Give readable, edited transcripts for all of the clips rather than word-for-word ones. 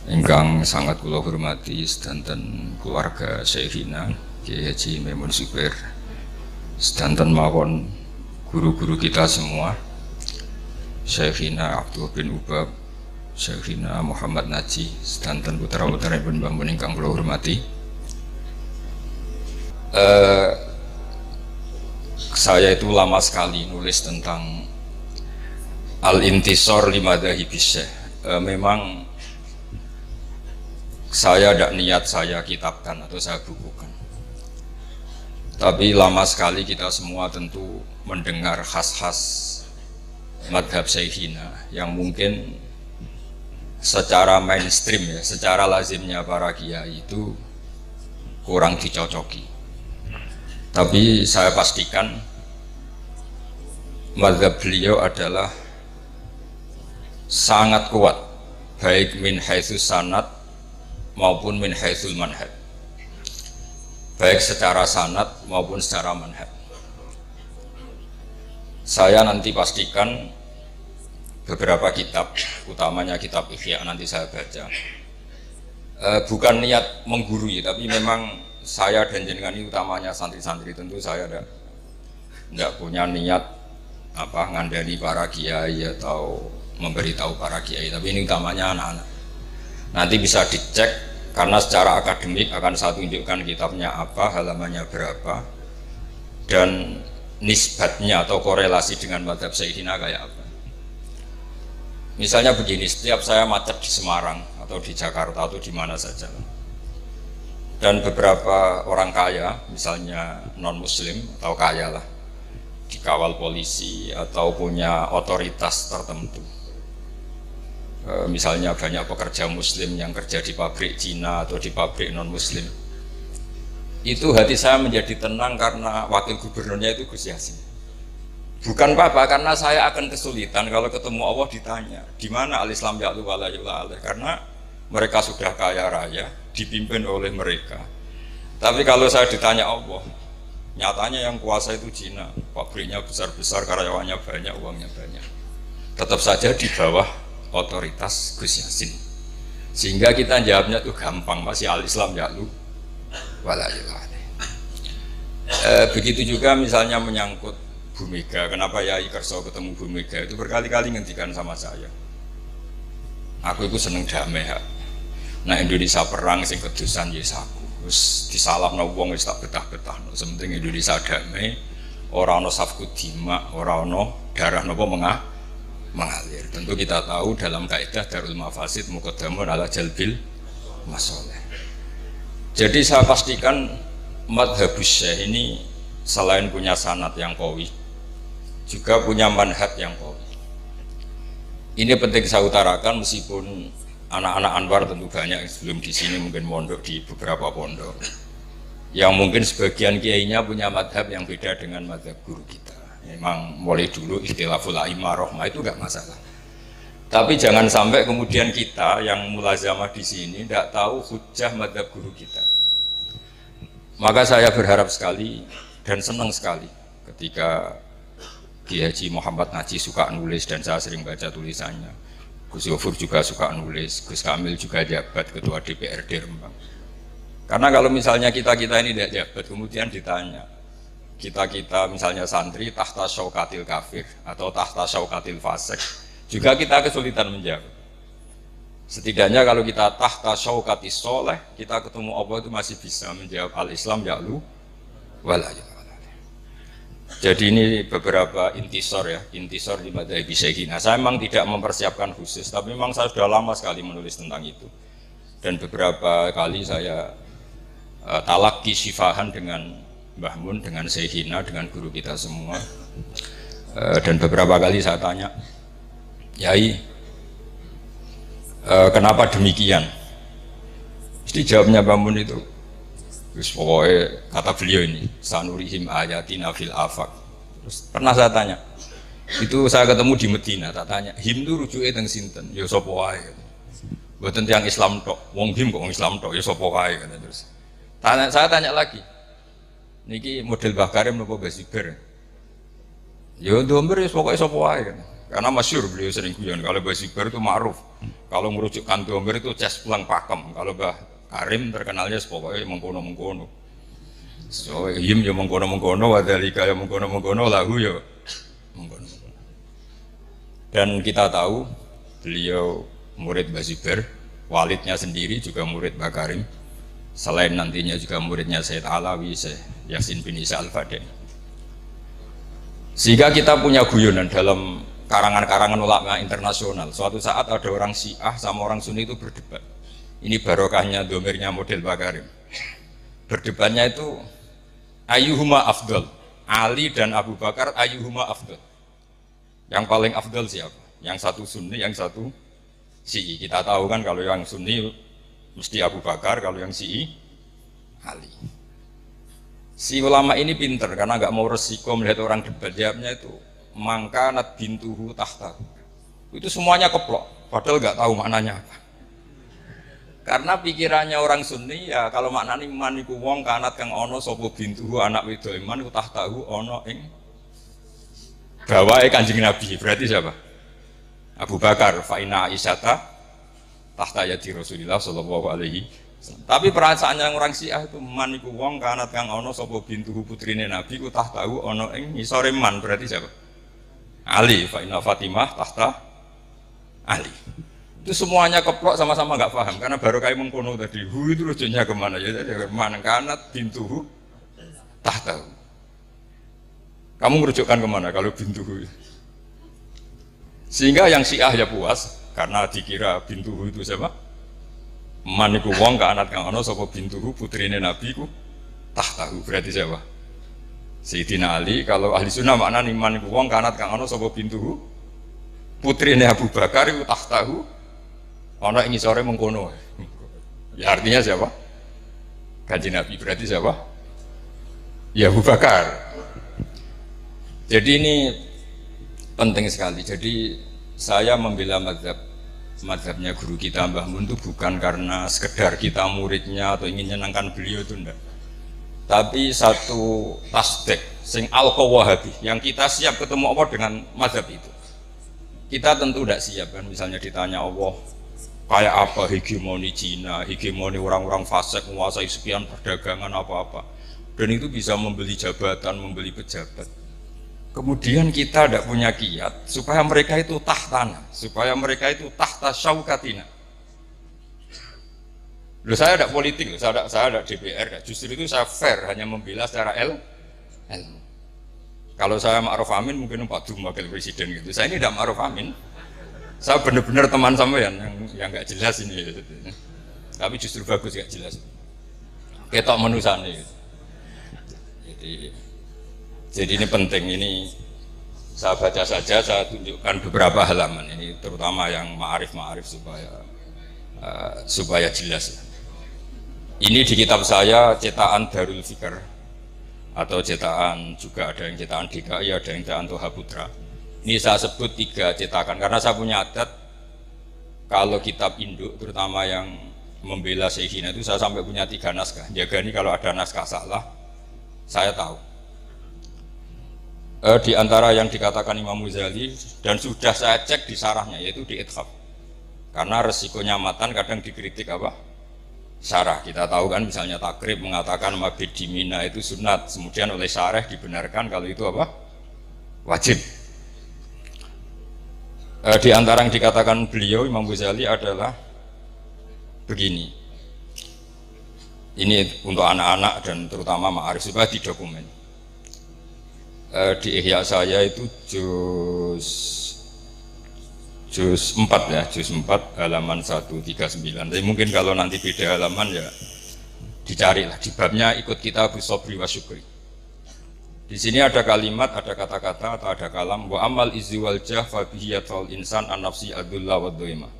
Ingkang sangat kula hormati sedanten keluarga Syekhina Kiai Haji Maimun Zubair, sedanten mawon guru-guru kita semua, Syekhina Abdul bin Ubab, Syekhina Muhammad Naji, sedanten putra-putraipun Mbah Mun ingkang kula hormati. Saya itu lama sekali nulis tentang Al-Intisar li Madhahibi Syekh. Memang saya tidak niat saya kitabkan atau saya bukukan, tapi lama sekali kita semua tentu mendengar khas-khas madhab Syekhina yang mungkin secara mainstream ya, secara lazimnya para kiai itu kurang dicocoki. Tapi saya pastikan madhab beliau adalah sangat kuat, baik min haitsus sanad maupun min haitsul manhaj, baik secara sanad maupun secara manhaj. Saya nanti pastikan beberapa kitab, utamanya kitab Ihya nanti saya baca. Bukan niat menggurui, tapi memang saya dan jenengan ini utamanya santri-santri, tentu saya tidak punya niat ngandani para kiai atau memberitahu para kiai, tapi ini utamanya anak-anak. Nanti bisa dicek, karena secara akademik akan saya tunjukkan kitabnya apa, halamannya berapa, dan nisbatnya atau korelasi dengan madhab Syekhina kayak apa. Misalnya begini, setiap saya macet di Semarang atau di Jakarta atau di mana saja, dan beberapa orang kaya, misalnya non muslim atau kaya lah, dikawal polisi atau punya otoritas tertentu, misalnya banyak pekerja muslim yang kerja di pabrik Cina atau di pabrik non muslim, itu hati saya menjadi tenang karena wakil gubernurnya itu Gus Yasin. Bukan apa-apa, karena saya akan kesulitan kalau ketemu Allah ditanya di mana al-Islam ya'lu wa la yu'la alaih, karena mereka sudah kaya raya, dipimpin oleh mereka. Tapi kalau saya ditanya Allah, nyatanya yang kuasa itu Cina, pabriknya besar-besar, karyawannya banyak, uangnya banyak, tetap saja di bawah otoritas Gus Yasin. Sehingga kita jawabnya tuh gampang, masih al-Islam ya'lu wa la yu'la alaih. Begitu juga misalnya menyangkut Bu Mega, kenapa Yai Kerso ketemu Bu Mega itu berkali-kali ngendikan sama saya, aku itu seneng damai ya. Nah Indonesia perang sing kedusan yes aku wis disalahno wong wis tak betah-betahno, sementing Indonesia damai, ora ana safku dima, ora ana darah napa mengalir. Tentu kita tahu dalam kaidah Darul Mafasid muqaddamun ala jalbil masalih. Jadi saya pastikan madhabus Syekh ini selain punya sanad yang qawi, juga punya manhaj yang qawi. Ini penting saya utarakan, meskipun anak-anak Anwar tentu banyak yang sebelum di sini mungkin mondok di beberapa pondok, yang mungkin sebagian kiainya punya madhab yang beda dengan madhab guru kita. Memang mulai dulu ikhtilaful a'imah rahmah itu enggak masalah. Tapi jangan sampai kemudian kita yang mulazamah di sini tidak tahu hujjah madhab guru kita. Maka saya berharap sekali dan senang sekali ketika Kiai Haji Muhammad Naji suka nulis dan saya sering baca tulisannya. Gus Yofur juga suka nulis, Gus Kamil juga jabat ketua DPRD Rembang. Karena kalau misalnya kita ini tidak jabat, kemudian ditanya, kita misalnya santri tahta syaukatil kafir atau tahta syaukatil fasik, juga kita kesulitan menjawab. Setidaknya kalau kita tahta syaukatis soleh, kita ketemu Allah itu masih bisa menjawab al-Islam ya'lu wa la yu'la. Jadi ini beberapa intisar ya, intisar di madhabi Syekhina. Saya memang tidak mempersiapkan khusus, tapi memang saya sudah lama sekali menulis tentang itu. Dan beberapa kali saya talaki syifahan dengan Mbah Mun, dengan Syekhina, dengan guru kita semua. Dan beberapa kali saya tanya, Yai, kenapa demikian? Mesti jawabnya Mbah Mun itu, terus pokoknya kata beliau ini, sanurihim ayatina fil afaq. Terus pernah saya tanya, itu saya ketemu di Medina, tak tanya, him itu rujuknya teng sinten? Ya sapa wae. Mboten tiyang Islam tok, wong him kok wong Islam tok, ya sapa wae. Terus saya tanya lagi, niki model Mbah Karim napa Mbah Zubair? Ya ndomber ya pokoke sapa wae. Karena masyhur beliau sering guyon kalau Mbah Zubair itu ma'ruf. Kalau merujuk Kandomir itu ces pulang pakem. Kalau Mbah Karim terkenalnya pokoknya mengkono-mengkono. So him ya mengkono-mengkono, wadhalika ya mengkono-mengkono, lahu ya mengkono-mengkono. Dan kita tahu beliau murid Mbah Zubair, walidnya sendiri juga murid Mbah Karim. Selain nantinya juga muridnya Sayyid Alawi, Syekh Yasin bin Isa Al-Fadil. Sehingga kita punya guyonan dalam karangan-karangan ulama internasional. Suatu saat ada orang Syiah sama orang Sunni itu berdebat. Ini barokahnya domirnya model Mbah Karim. Berdebatnya itu ayyuhuma afdal, Ali dan Abu Bakar ayyuhuma afdal. Yang paling afdal siapa? Yang satu Sunni, yang satu Syi'i. Kita tahu kan kalau yang Sunni mesti Abu Bakar, kalau yang Syi'i Ali. Si ulama ini pinter karena nggak mau resiko melihat orang debat. Jawabnya itu mangkanat bintuhu tahtahu. Itu semuanya keplok, padahal nggak tahu maknanya apa. Karena pikirannya orang Sunni ya kalau maknanya iman iku wong kanat kang ono sapa bintuhu anak wedok iman ku tahtahu ono ing bawahe Kanjeng Nabi. Berarti siapa? Abu Bakar, fa inna Aisyata tahta yadi Rasulillah sallallahu alaihi wasallam. Tapi perasaannya orang Syiah itu man iku wong kanat kang ana sapa bintuhu putrine Nabi ku tahtahu ana ing ngisore man. Berarti siapa? Ali, fa inna Fatimah tahta Ali. Itu semuanya keplok sama-sama nggak paham karena baru kayak mengkono tadi. Hu itu rujuknya kemana ya? Man kanat bintuhu tahtahu. Kamu merujukkan kemana kalau bintuhu? Sehingga yang Syiah ya puas karena dikira bintuhu itu siapa? Maniku wong kanat kang ana sapa bintuhu putrine Nabi ku tahtahu. Berarti siapa? Sayyidina Ali. Kalau ahli sunnah maknane maniku wong kanat kang ana sapa bintuhu putrine Abu Bakar ku tahtahu ana ing ngisore mengkono. Ya artinya siapa? Kanjeng Nabi. Berarti siapa? Ya Abu Bakar. Jadi ini penting sekali. Jadi saya membela mazhabnya guru kita Mbah Mun itu bukan karena sekedar kita muridnya atau ingin menyenangkan beliau itu enggak. Tapi satu tasdik sing al-Wahabi yang kita siap ketemu Allah dengan mazhab itu. Kita tentu tidak siap kan misalnya ditanya Allah kayak apa hegemoni Cina, hegemoni orang-orang fasik menguasai sekian perdagangan apa-apa. Dan itu bisa membeli jabatan, membeli pejabat. Kemudian kita tidak punya kiat supaya mereka itu tahtana, supaya mereka itu tahta syaukatina. Loh saya tidak politik, saya tidak DPR, justru itu saya fair, hanya membela secara ilmu. Kalau saya Ma'ruf Amin mungkin Pak Dum wakil presiden gitu. Saya ini tidak Ma'ruf Amin. Saya benar-benar teman sampean yang nggak jelas ini. Tapi justru bagus nggak jelas. Ketok menusane. Gitu. Jadi ini penting, ini saya baca saja, saya tunjukkan beberapa halaman ini, terutama yang ma'arif supaya jelas. Ini di kitab saya cetakan Darul Fikr atau cetakan juga ada yang cetakan DKI, ada yang cetakan Toha Putra. Ini saya sebut 3 cetakan karena saya punya adat kalau kitab induk terutama yang membela Syekhina itu saya sampai punya 3 naskah. Jaga ini kalau ada naskah salah saya tahu. Di antara yang dikatakan Imam Ghazali dan sudah saya cek di sarahnya yaitu di Ithaf. Karena resikonya matan kadang dikritik apa? Sarah. Kita tahu kan misalnya Takrib mengatakan mabid di Mina itu sunat, kemudian oleh syarah dibenarkan kalau itu apa? Wajib. Di antara yang dikatakan beliau Imam Ghazali adalah begini. Ini untuk anak-anak dan terutama ma'arif supaya di dokumen. Di Ihya saya itu juz 4 ya, juz 4 halaman 139. Tapi mungkin kalau nanti beda halaman ya dicarilah di babnya ikut kitab Sobri wa Syukri. Di sini ada kalimat, ada kata-kata atau ada kalam wa amal izzi wal jah fa bihi yatul insan an nafsi adulla wa dhaima.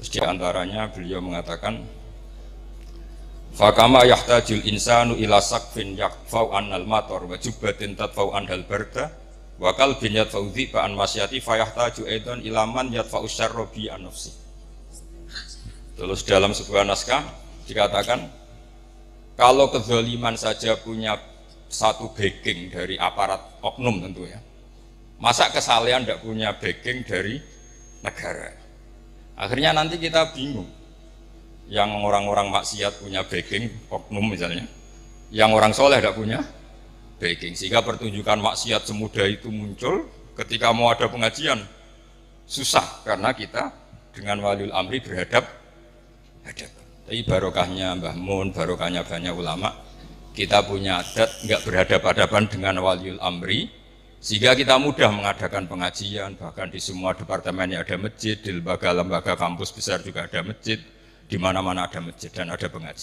Terus di antaranya beliau mengatakan fakama yahtajul insanu ila saqfin yakfau annal mator wa jubbatin tatfau anhal barda wa qalbin yatfau dhiba an masyati fayahtaju aidan ila man yatfau syarra bi an nafsi. Terus dalam sebuah naskah dikatakan kalau kezaliman saja punya satu backing dari aparat oknum tentu ya. Masa kesalahan tidak punya backing dari negara? Akhirnya nanti kita bingung. Yang orang-orang maksiat punya backing, oknum misalnya. Yang orang soleh tidak punya backing. Sehingga pertunjukan maksiat semudah itu muncul ketika mau ada pengajian. Susah karena kita dengan waliul amri berhadapan. Tapi barokahnya Mbah Mun, barokahnya banyak ulama, kita punya adat nggak berhadapan-hadapan dengan waliul amri, sehingga kita mudah mengadakan pengajian. Bahkan di semua departemen ada masjid, di lembaga-lembaga kampus besar juga ada masjid, di mana-mana ada masjid dan ada pengajian.